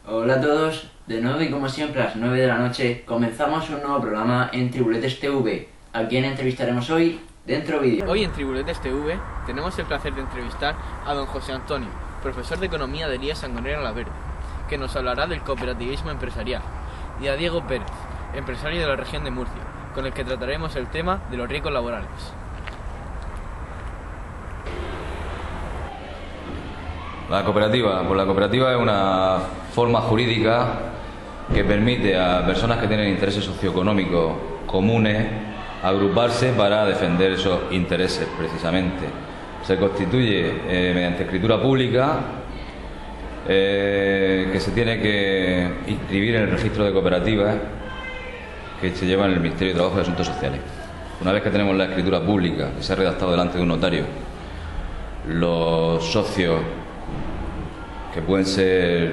Hola a todos, de nuevo y como siempre a las 9 de la noche comenzamos un nuevo programa en Tribuletes TV. ¿A quién entrevistaremos hoy? Dentro vídeo. Hoy en Tribuletes TV tenemos el placer de entrevistar a don José Antonio, profesor de Economía de Elías Sangonera La Verde, que nos hablará del cooperativismo empresarial, y a Diego Pérez, empresario de la región de Murcia, con el que trataremos el tema de los riesgos laborales. La cooperativa es una forma jurídica que permite a personas que tienen intereses socioeconómicos comunes agruparse para defender esos intereses precisamente. Se constituye mediante escritura pública que se tiene que inscribir en el registro de cooperativas que se lleva en el Ministerio de Trabajo y Asuntos Sociales. Una vez que tenemos la escritura pública, que se ha redactado delante de un notario, los socios, que pueden ser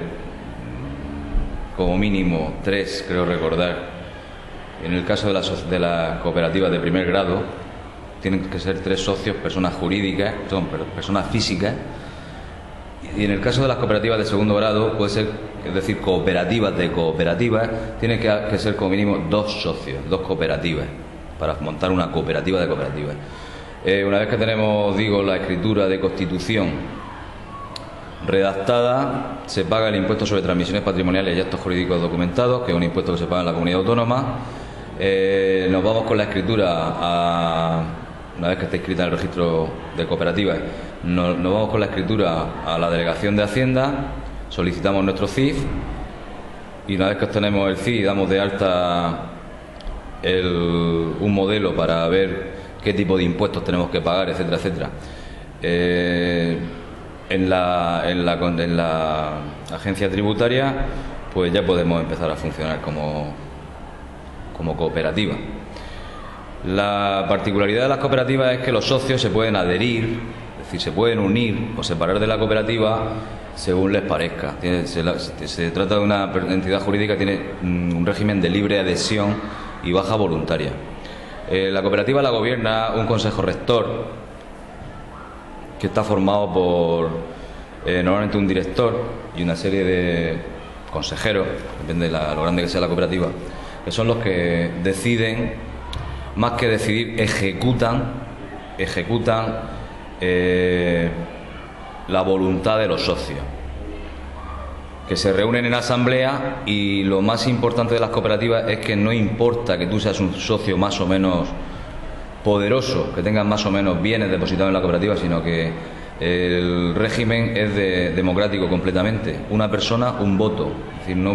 como mínimo 3, creo recordar, en el caso de las cooperativas de primer grado, tienen que ser 3 socios, personas jurídicas, personas físicas, y en el caso de las cooperativas de segundo grado, puede ser, es decir, cooperativas de cooperativas, tienen que ser como mínimo 2 socios, 2 cooperativas, para montar una cooperativa de cooperativas. Una vez que tenemos, la escritura de constitución redactada, se paga el impuesto sobre transmisiones patrimoniales y actos jurídicos documentados, que es un impuesto que se paga en la comunidad autónoma. Nos vamos con la escritura una vez que esté inscrita en el registro de cooperativas, nos vamos con la escritura a la delegación de Hacienda, solicitamos nuestro CIF y una vez que obtenemos el CIF damos de alta un modelo para ver qué tipo de impuestos tenemos que pagar, etcétera, etcétera. En la agencia tributaria, pues ya podemos empezar a funcionar como cooperativa. La particularidad de las cooperativas es que los socios se pueden adherir, es decir, se pueden unir o separar de la cooperativa según les parezca. Se trata de una entidad jurídica que tiene un régimen de libre adhesión y baja voluntaria. La cooperativa la gobierna un consejo rector, que está formado por normalmente un director y una serie de consejeros, depende de lo grande que sea la cooperativa, que son los que deciden, más que decidir, ejecutan la voluntad de los socios, que se reúnen en asamblea. Y lo más importante de las cooperativas es que no importa que tú seas un socio más o menos poderoso, que tengan más o menos bienes depositados en la cooperativa, sino que el régimen es democrático completamente. Una persona, un voto. Es decir, no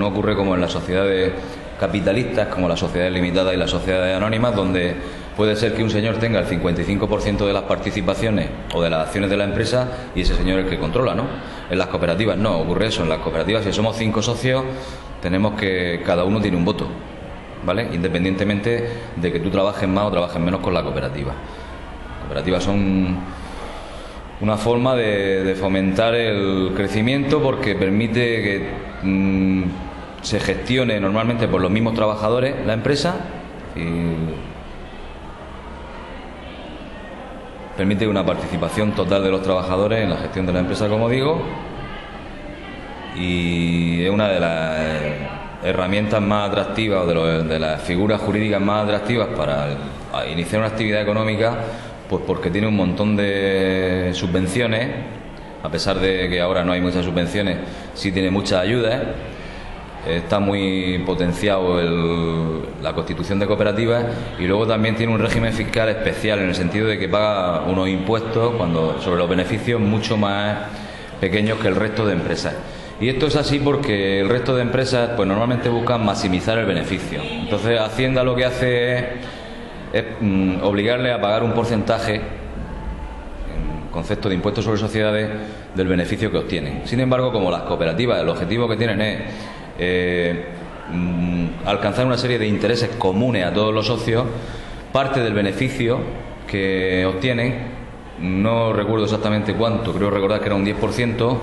ocurre como en las sociedades capitalistas, como las sociedades limitadas y las sociedades anónimas, donde puede ser que un señor tenga el 55% de las participaciones o de las acciones de la empresa y ese señor es el que controla, ¿no? En las cooperativas no ocurre eso. En las cooperativas, si somos 5 socios, tenemos que cada uno tiene un voto, ¿vale? Independientemente de que tú trabajes más o trabajes menos con la cooperativa. Las cooperativas son una forma de fomentar el crecimiento, porque permite que se gestione normalmente por los mismos trabajadores la empresa y permite una participación total de los trabajadores en la gestión de la empresa, como digo, y es una de las herramientas más atractivas o de las figuras jurídicas más atractivas para iniciar una actividad económica, pues porque tiene un montón de subvenciones. A pesar de que ahora no hay muchas subvenciones, sí tiene muchas ayudas. Está muy potenciado la constitución de cooperativas, y luego también tiene un régimen fiscal especial, en el sentido de que paga unos impuestos sobre los beneficios mucho más pequeños que el resto de empresas. Y esto es así porque el resto de empresas pues normalmente buscan maximizar el beneficio. Entonces Hacienda lo que hace es obligarle a pagar un porcentaje, en concepto de impuestos sobre sociedades, del beneficio que obtienen. Sin embargo, como las cooperativas, el objetivo que tienen es alcanzar una serie de intereses comunes a todos los socios, parte del beneficio que obtienen, no recuerdo exactamente cuánto, creo recordar que era un 10%,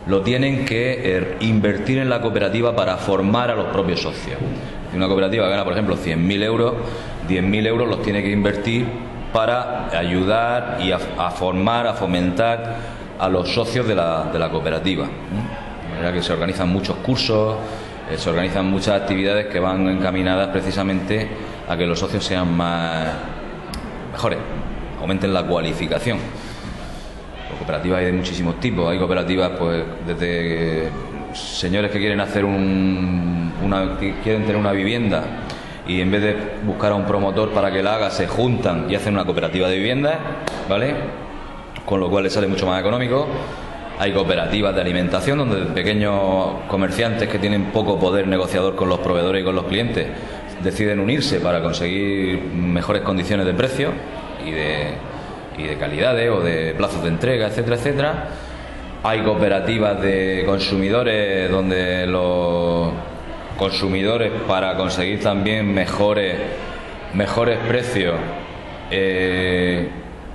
lo tienen que invertir en la cooperativa para formar a los propios socios. Si una cooperativa gana, por ejemplo, 100.000 euros, 10.000 euros los tiene que invertir para ayudar y a formar, a fomentar a los socios de la cooperativa. que se organizan muchos cursos, se organizan muchas actividades que van encaminadas precisamente a que los socios sean mejores, aumenten la cualificación. Cooperativas hay de muchísimos tipos. Hay cooperativas, pues, desde señores que quieren hacer quieren tener una vivienda y en vez de buscar a un promotor para que la haga, se juntan y hacen una cooperativa de viviendas, ¿vale? Con lo cual les sale mucho más económico. Hay cooperativas de alimentación donde pequeños comerciantes que tienen poco poder negociador con los proveedores y con los clientes deciden unirse para conseguir mejores condiciones de precio y de calidades o de plazos de entrega, etcétera, etcétera. Hay cooperativas de consumidores donde los consumidores, para conseguir también mejores precios,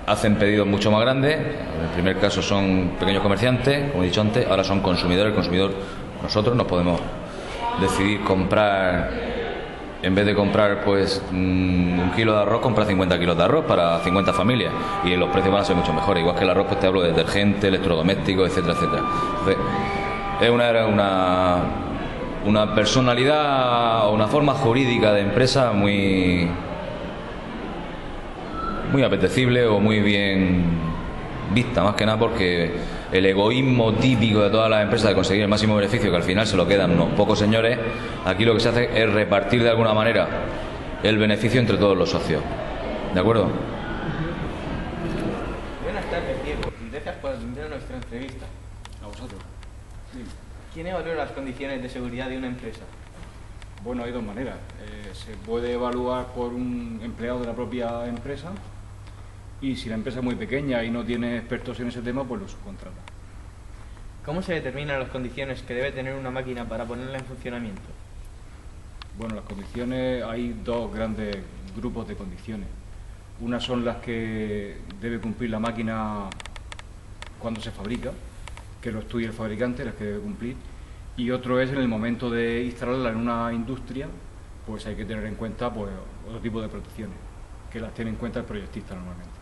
hacen pedidos mucho más grandes. En el primer caso son pequeños comerciantes, como he dicho antes, ahora son consumidores. El consumidor, nosotros nos podemos decidir comprar, en vez de comprar pues un kilo de arroz, comprar 50 kilos de arroz para 50 familias y los precios van a ser mucho mejores. Igual que el arroz, pues te hablo de detergente, electrodomésticos, etcétera, etcétera. Entonces, es una personalidad o una forma jurídica de empresa muy apetecible o muy bien vista, más que nada porque el egoísmo típico de todas las empresas de conseguir el máximo beneficio, que al final se lo quedan unos pocos señores, aquí lo que se hace es repartir de alguna manera el beneficio entre todos los socios. ¿De acuerdo? Buenas tardes, Diego, y gracias por atender a nuestra entrevista. A vosotros. Sí. ¿Quién evalúa las condiciones de seguridad de una empresa? Bueno, hay dos maneras. Se puede evaluar por un empleado de la propia empresa, y si la empresa es muy pequeña y no tiene expertos en ese tema, pues lo subcontrata. ¿Cómo se determinan las condiciones que debe tener una máquina para ponerla en funcionamiento? Bueno, las condiciones, hay dos grandes grupos de condiciones. Unas son las que debe cumplir la máquina cuando se fabrica, que lo estudia el fabricante, las que debe cumplir, y otro es en el momento de instalarla en una industria, pues hay que tener en cuenta pues otro tipo de protecciones, que las tiene en cuenta el proyectista normalmente.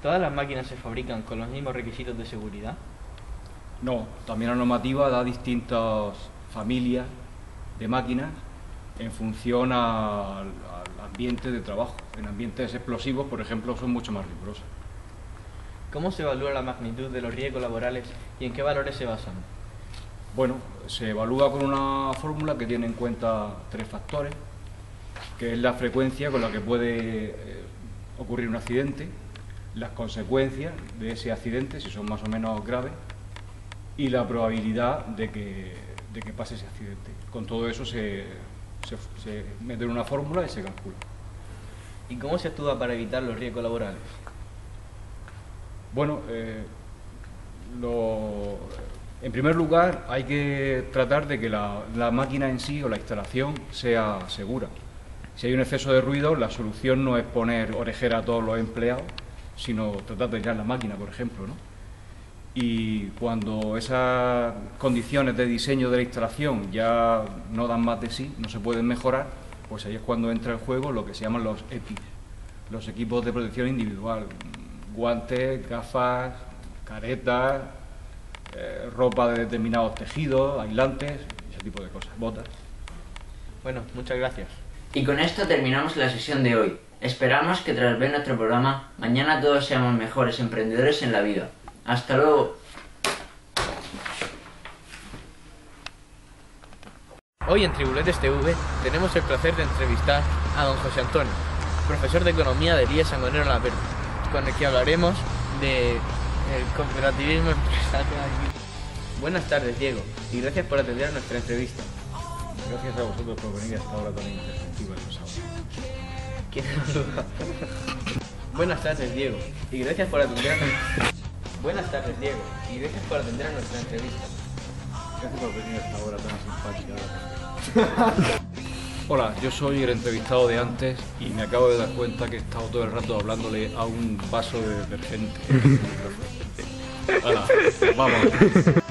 ¿Todas las máquinas se fabrican con los mismos requisitos de seguridad? No, también la normativa da distintas familias de máquinas en función al ambiente de trabajo. En ambientes explosivos, por ejemplo, son mucho más rigurosas. ¿Cómo se evalúa la magnitud de los riesgos laborales y en qué valores se basan? Bueno, se evalúa con una fórmula que tiene en cuenta tres factores, que es la frecuencia con la que puede ocurrir un accidente, las consecuencias de ese accidente, si son más o menos graves, y la probabilidad de que pase ese accidente. Con todo eso se mete en una fórmula y se calcula. ¿Y cómo se actúa para evitar los riesgos laborales? Bueno, en primer lugar hay que tratar de que la máquina en sí o la instalación sea segura. Si hay un exceso de ruido, la solución no es poner orejera a todos los empleados, sino tratar de aislar la máquina, por ejemplo, ¿no? Y cuando esas condiciones de diseño de la instalación ya no dan más de sí, no se pueden mejorar, pues ahí es cuando entra en juego lo que se llaman los EPIs, los equipos de protección individual, guantes, gafas, caretas, ropa de determinados tejidos, aislantes, ese tipo de cosas, botas. Bueno, muchas gracias. Y con esto terminamos la sesión de hoy. Esperamos que tras ver nuestro programa, mañana todos seamos mejores emprendedores en la vida. ¡Hasta luego! Hoy en Tribuletes TV tenemos el placer de entrevistar a don José Antonio, profesor de Economía de Elías Sangonera La Verde, con el que hablaremos de el cooperativismo empresarial. Buenas tardes, Diego, y gracias por atender a nuestra entrevista. Gracias a vosotros por venir a esta hora tan intempestiva de los sábados. ¿Quién saluda? Buenas tardes, Diego, y gracias por atender a Buenas tardes, Diego, y gracias por atender a nuestra entrevista. Gracias por venir a esta hora tan simpática. Hola, yo soy el entrevistado de antes y me acabo de dar cuenta que he estado todo el rato hablándole a un vaso de detergente. Hola, vamos.